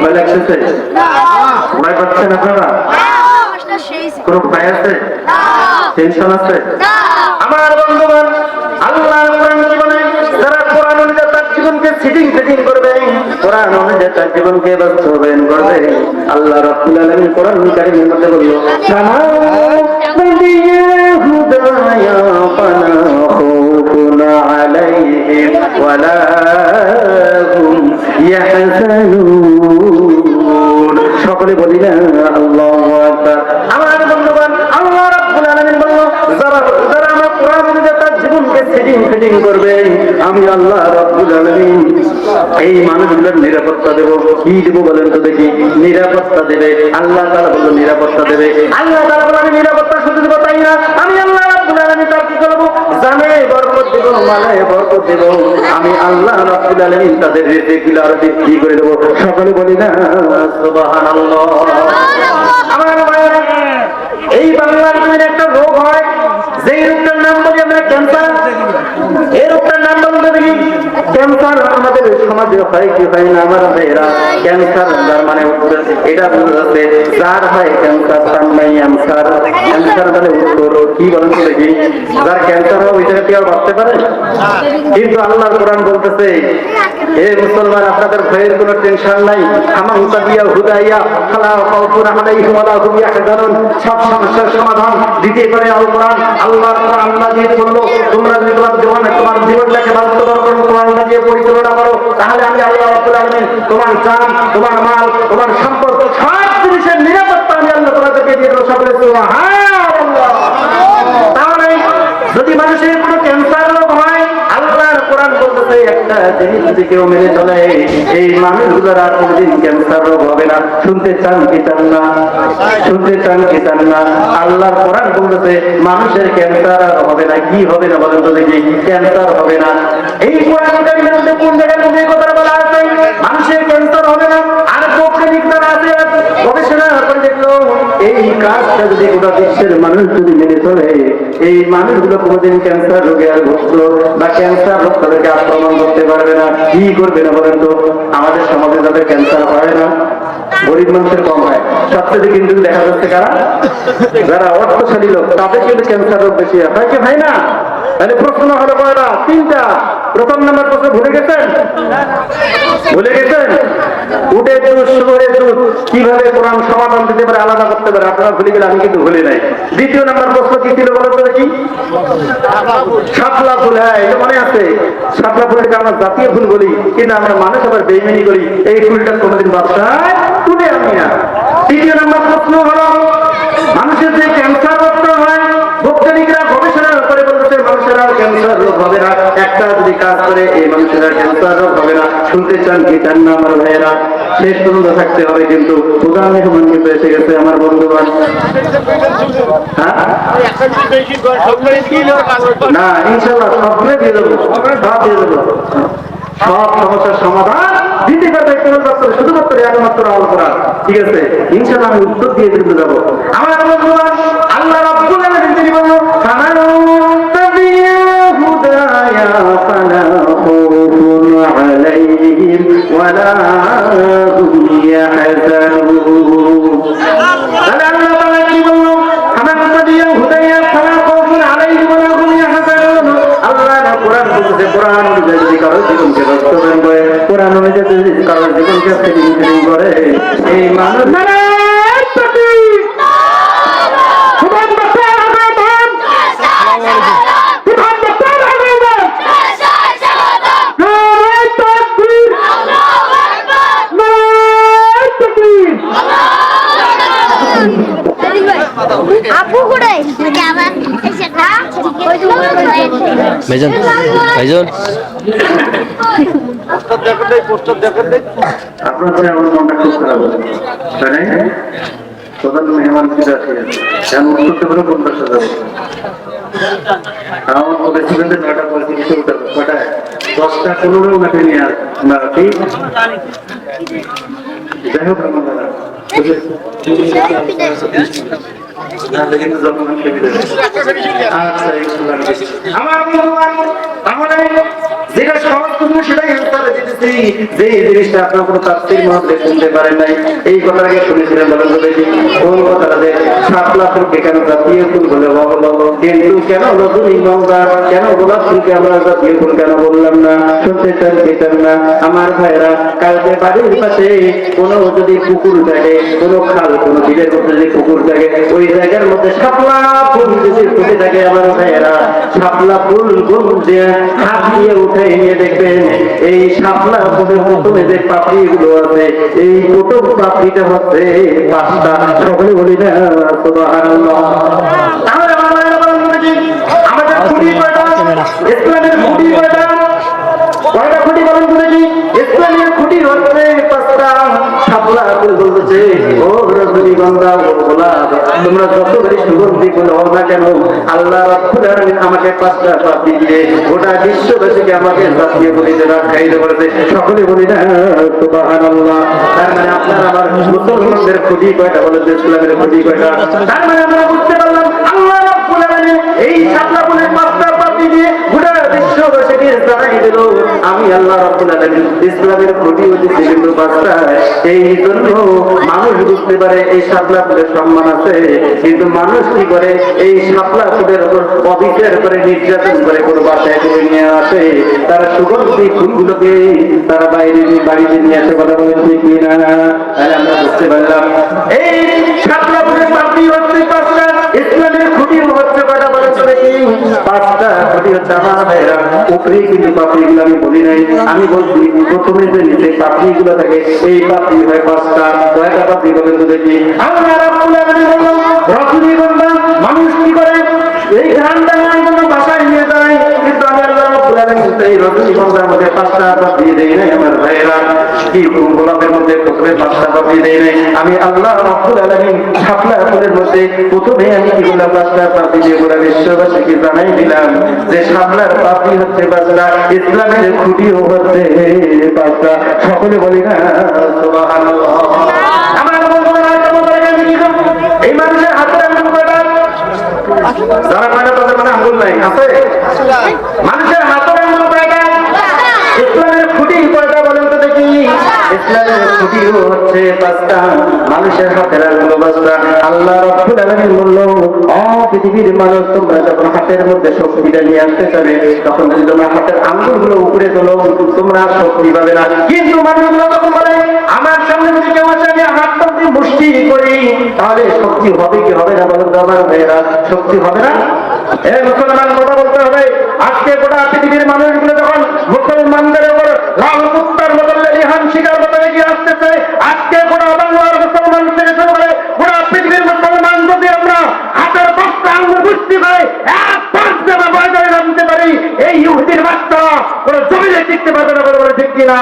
ভয় লাগতেছে? ভয় পাচ্ছেন আপনারা? কোনো ভয় আছে? টেনশন আছে? আমার বন্ধুগণ, আল্লাহর কোরআন কি বলে? যারা কোরআন অনুযায়ী তার জীবনকে ফিটিং করবে, কোরআন অনুযায়ী তার জীবনকে বাস্তবায়ন করবে, আল্লাহ রাব্বুল আলামিন কোরআন কারীমের মধ্যে বলল, খাউফুন আলাইহিম ওয়ালা হুম ইয়াহজানুন। সকলে বলি না আল্লাহু আকবার। আমার বন্ধুগণ, আল্লাহ রাব্বুল আলামিন বলল, যারা আমার কোরআন অনুযায়ী তার জীবনকে ফিটিং করবে, আমি আল্লাহ রাব্বুল আলামিন এই মানুষগুলোর নিরাপত্তা দেব। কি দেব বলেন তো দেখি? নিরাপত্তা দেবে। আল্লাহ তাআলা বলল নিরাপত্তা দেবে। আল্লাহ তাআলা বলল আমি নিরাপত্তা শুধু দেব তাই না, আমি আল্লাহ রাব্বুল আলামিন তার কি করব? জানে বরকত দেব, মালে বরকত দেব। আমি আল্লাহ রাব্বুল আলামিন তাদের রিজিকগুলো আরো বৃদ্ধি করে দেব। সকলে বলি না সুবহানাল্লাহ। আমার ভাইরা, এই বাংলার জমিনে একটা রোগ হয়, যে রোগটার নাম বলি আমরা ক্যান্সার। এই রোগটার নাম বলতে দেখি ক্যান্সার। আমাদের সমাজে হয় কি হয় না আমার ভাইয়েরা? ক্যান্সার যার মানে এটা বলতে যার হয় ক্যান্সার তার নাই ক্যান্সার। ক্যান্সার মানে উত্তর কি বলেন তো দেখি? যার ক্যান্সার হয় ওই জায়গা থেকে আর বাঁচতে পারে? কিন্তু আল্লাহর কোরআন বলতেছে, হে মুসলমান, আপনাদের ভয়ের কোনো টেনশন নাই। আমার হুদাইয়া হুদাইয়া খালা খাউফুন আলাইহিম ওয়ালা হুম ইয়াহজানুন। সব সমস্যার সমাধান দিতে পারে আল কোরআন। আল্লাহর কোরআন আল্লাহ দিয়ে বললো, তোমরা যদি তোমার জীবনটাকে বাস্তবায়ন কোরআন দিয়ে পরিচালনা করো, তাহলে আমি আল্লাহ রাব্বুল আলামিন তোমার জান, তোমার মাল, তোমার সম্পদ সব জিনিসের নিরাপত্তা আমি আল্লাহ তোমাদেরকে দিয়ে দেবো। সকলে সুবহানাল্লাহ। তাহলে যদি মানুষের কোনো ক্যান্সার রোগ হয়, আল্লাহর কোরআন বলতেছে একটা জিনিস যদি কেউ মেনে চলে, এই মানুষগুলোর আর কোনদিন ক্যান্সার রোগ হবে না। শুনতে চান কি চান না? শুনতে চান কি চান না? আল্লাহর কোরআন বলতেছে মানুষের ক্যান্সার আর হবে না। কি হবে না বলেন তো দেখি? ক্যান্সার হবে না। এই কোরআন কারীমের মধ্যে কোন জায়গায় কোন কথা বলা আছে? মানুষের ক্যান্সার হবে না। আর বৈজ্ঞানিক যারা আছে গবেষণা করে দেখলো, এই কাজটা যদি গোটা বিশ্বের মানুষ যদি মেনে চলে, এই মানুষগুলো কোনোদিন ক্যান্সার রোগে আর ভুগত বা ক্যান্সার রোগ তাদেরকে আক্রমণ করতে পারবে না। কি করবে না বলেন তো? আমাদের সমাজে যাদের ক্যান্সার হয় না, গরিব মানুষের কম হয়। সবচেয়ে কিন্তু দেখা যাচ্ছে কারা? যারা অর্থশালী লোক, তাদের কিন্তু ক্যান্সার রোগ বেশি হয় কি হয় না? তাহলে প্রশ্ন হলো কয়টা? তিনটা। প্রথম নাম্বার প্রশ্ন ভুলে গেছেন? ভুলে গেছেন? উঠে দুধ শুয়ে দুধ কিভাবে কোরআন সমাধান দিতে পারে, আলাদা করতে পারে, আপনারা ভুলে গেলে, আমি কিন্তু ভুলে নাই। দ্বিতীয় নাম্বার প্রশ্ন কি ছিল বলো তো দেখি? শাপলা ফুল। হ্যাঁ, এটা মনে আছে। শাপলা ফুলটাকে আমরা জাতীয় ফুল বলি, কিন্তু আমরা মানুষ আবার বেইমানি করি, এই ফুলটা কোনোদিন বাসায় তুলে আনি না। তৃতীয় নাম্বার প্রশ্ন হলো, মানুষের যে ক্যান্সার রোগটা হয়, বৈজ্ঞানিকরা গবেষণা করে বলতেছে মানুষের আর ক্যান্সার রোগ হবে না। একটা যদি কাজ করে এই মানুষের আর ক্যান্সার রোগ হবে না। শুনতে চান কি চান না আমার ভাইয়েরা? শেষ পর্যন্ত থাকতে হবে কিন্তু। প্রধান মেহমান কিন্তু এসে গেছে আমার বন্ধুগণ। না, ইনশাল্লাহ সবগুলো দিয়ে দেবো, সব দিয়ে দেবো। সব সমস্যার সমাধান দিতে পারবে শুধুমাত্র একমাত্র আল কোরআন। ঠিক আছে, ইনশাআল্লাহ আমি উত্তর দিয়ে দিতে যাবো। আমার বন্ধুগণ, আল্লাহ রাব্বুল আলামিন তিনি বলল, আলাইহিম ওয়ালা হুম ইয়াহজানুন। তাহলে আল্লাহ তাআলা কি বলল? হুদাইয়া ফালা খাউফুন আলাইহিম ওয়ালা হুম ইয়াহজানুন। আল্লাহ কোরআন বলতেছে, কোরআন অনুযায়ী যদি কারো জীবনকে বাস্তবায়ন করে, কোরআন অনুযায়ী যদি কারো জীবনকে ফিটিং করে, এই মানুষ ভাইজান ভাইজান আপনাদের আমার মনটা খুব খারাপ, তাই না? প্রধান মেহমান কিছু আছে, এমন করতে পারো 50,000। আমার প্রেসিডেন্টের 9টা পলিসি কটায় 10টা 15 ওনাকে নিয়ে আসবে। যাই হোক আমার যেটা সহজ সেটাই বলতেছি যে জিনিসটা আপনার কোনো তাফসীর মধ্যে শুনতে পারেন নাই, এই কথাটাকে শুনেছিলেন বলেন তো দেখি। কোন কথাটা যে শাপলা ফুলকে কেন জাতীয় ফুল বলে বলো, কিন্তু কেন রজনীগন্ধা, কেন গোলাপ ফুলকে আমরা জাতীয় ফুল কেন বললাম না? শুনতে চান পেতেন না আমার ভাইরা? কালকে বাড়ির পাশে কোনো যদি পুকুর থাকে, কোনো খাল, কোনো বিলের মধ্যে যদি পুকুর থাকে, ওই জায়গার মধ্যে শাপলা ফুল যদি ফুটে থাকে আমার ভাইয়েরা, শাপলা ফুল যে হাত দিয়ে উঠে নিয়ে দেখবেন এই শাপলা ফুলের প্রথমে যে পাপড়ি গুলো আছে, এই প্রথম পাপড়িটা হচ্ছে 5টা। সকলে বলি না সুবহানাল্লাহ। তাহলে আমার ভাইয়েরা বলেন দেখি, আমাদের খুঁটি কয়টা? ইসলামের খুঁটি কয়টা? কয়টা খুঁটি বলেন তো দেখি? ইসলামের খুঁটি হচ্ছে 5টা। শাপলা ফুল বলতেছে, ও রজনীগন্ধা, ও গোলাপ, তোমরা যত বেশি সুগন্ধি ফুল হও না কেন, আল্লাহ রাব্বুল আলামিন আমাকে 5টা পাপড়ি দিয়ে গোটা বিশ্ববাসীকে আমাকে জাতীয় বলিতে রাখাইতে বলেছে। সকলে বলি না সুবহানাল্লাহ। তার মানে আপনার আমার মুসলমানদের খুঁটি কয়টা বলেন? ইসলামের খুঁটি কয়টা? তার মানে আমরা বুঝতে পারলাম আল্লাহ রাব্বুল আলামিন এই শাপলা ফুলের 5টা পাপড়ি দিয়ে গোটা বিশ্ববাসীকে জানাই দিল আমি আল্লাহ রাব্বুল আলামিন ইসলামের খুঁটি হচ্ছে কিন্তু 5টা। এই জন্য মানুষ বুঝতে পারে এই শাপলা ফুলের সম্মান আছে, কিন্তু মানুষ কি করে? এই শাপলা ফুলের উপর অবিচার করে, নির্যাতন করে, কোনো বাসায় করে নিয়ে আসে, তারা সুগন্ধি ফুলগুলোকে তারা বাইরে বাড়িতে নিয়ে আসে। কথা বলে ঠিক কিনা? তাহলে আমরা বুঝতে পারলাম এই শাপলা ফুলের পাপড়ি হচ্ছে 5টা, ইসলামের খুঁটি হচ্ছে কয়টা বলে চলে কি? 5টা খুঁটি হচ্ছে আমার ভাইরা। উপরে কিন্তু পাপড়ি গুলো আমি বলি নাই, আমি বলছি প্রথমে যে নিচে পাপড়ি গুলো থাকে, এই পাপড়ি হয় 5টা। কয়টা পাপড়ি বলে তো দেখি? আল্লাহ রাব্বুল আলামিন বলল রজনীগন্ধা মানুষ কি করে? এই ঘ্রাণটা নেওয়ার জন্য বাসায় নিয়ে যায়, কিন্তু আমি আল্লাহ রাব্বুল আলামিন এই রজনীগন্ধার মধ্যে 5টা পাপড়ি দেই নাই আমার ভাইরা। কি গোলাপের মধ্যে প্রথমে 5টা পাপড়ি দেই নাই, আমি আল্লাহ রাব্বুল আলামিন শাপলা ফুলের মধ্যে প্রথমে আমি কি বললাম? 5টা পাপড়ি দিয়ে গোটা বিশ্ববাসীকে জানাই দিলাম যে শাপলার পাপড়ি হচ্ছে 5টা, ইসলামের খুঁটিও হচ্ছে 5টা। সকলে বলি না সুবহানাল্লাহ। আমার বন্ধুরা এই মানুষের হাতের আঙ্গুল কয়টা? যারা কয়টা তাদের মানে আঙ্গুল নাই আছে? মানুষের হাতের আঙ্গুল কয়টা? ইসলামের খুঁটি কয়টা বলেন তো দেখি? ইসলামের খুঁটিও হচ্ছে 5টা, মানুষের হাতের আঙ্গুল 5টা। আল্লাহ রাব্বুল আলামিন বলল, ও পৃথিবীর মানুষ, তোমরা যখন হাতের মধ্যে শক্তিটা নিয়ে আসতে চাবে, তখন যদি তোমরা হাতের আঙ্গুলগুলো উপরে তোলো, তোমরা শক্তি পাবে না। কিন্তু মানুষগুলো তখন বলে, আমার সামনে যদি কেউ আসে আমি হাতটা দিয়ে মুষ্টি করি, তাহলে শক্তি হবে কি হবে না বলুন তো আমার ভাইয়েরা? শক্তি হবে না? মুসলমান কথা বলতে হবে। আজকে গোটা পৃথিবীর মানুষগুলো যখন মুসলমানদের উপর লাল কুত্তার মতো লেলিহান শিকার মতো এগিয়ে আসতেছে, আজকে গোটা বাংলার মুসলমান থেকে শুরু করে গোটা পৃথিবীর মুসলমান যদি আমরা হাতের 5টা আঙ্গুল বুঝতে পারি, এক পাঁচ দেবে ময়দানে নামতে পারি, এই ইহুদির বাচ্চা কোনো জমিনে টিকতে পারবে না। বলে ঠিক কিনা?